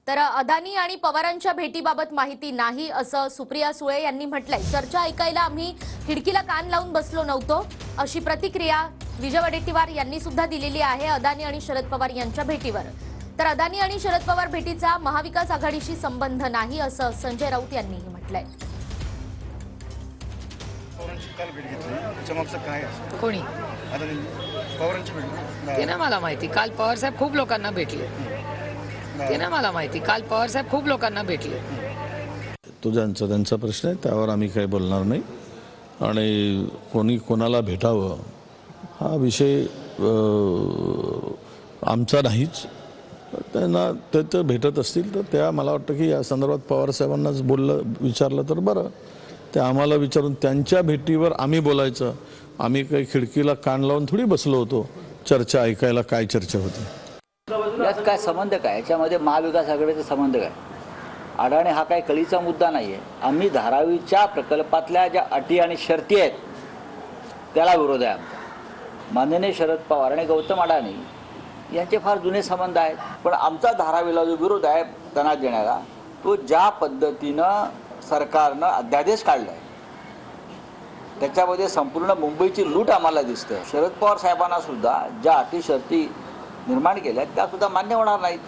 तर अदानी आणि पवारांच्या भेटीबाबत माहिती नाही असं सुप्रिया सुळे यांनी म्हटलंय। चर्चा ऐकायला आम्ही खिडकीला कान लावून बसलो नव्हतो अशी प्रतिक्रिया विजय वडेट्टीवार यांनी सुद्धा दिलेली आहे अदानी आणि शरद पवार यांच्या भेटीवर। तर अदानी आणि शरद पवार भेटीचा महाविकास आघाडीशी संबंध नाही असं संजय राऊत यांनीही म्हटलंय। कोणी ते ना मला माहिती। काल पवार साहेब खूप लोकांना भेटले, ते ना मला माहिती। काल पवार साहेब खूप लोकांना भेटले। तो त्यांचा प्रश्न आहे, त्यावर आम्ही काही बोलणार नाही। आणि कोणी कोणाला भेटावं हा विषय आमचा नाहीच। त्यांना ते भेटत असतील तर त्या मला वाटतं की या संदर्भात पवार साहेबांनाच विचारलं तर बरं। ते आम्हाला विचारून त्यांच्या भेटीवर आम्ही बोलायचं। आम्ही काही खिडकीला कान लावून थोडी बसलो होतो चर्चा ऐकायला काय चर्चा होती। यात काय संबंध काय? याच्यामध्ये महाविकास आघाडीचा संबंध काय? अडाणी हा काही कळीचा मुद्दा नाही आहे। आम्ही धारावीच्या प्रकल्पातल्या ज्या अटी आणि शर्ती आहेत त्याला विरोध आहे आमचा। माननीय शरद पवार आणि गौतम अडाणी यांचे फार जुने संबंध आहेत, पण आमचा धारावीला जो विरोध आहे त्यांना देण्याला, तो ज्या पद्धतीनं सरकारनं अध्यादेश काढलाय त्याच्यामध्ये संपूर्ण मुंबईची लूट आम्हाला दिसते। शरद पवार साहेबांना सुद्धा ज्या अटी शर्ती निर्माण केल्या त्या सुद्धा मान्य होणार नाहीत।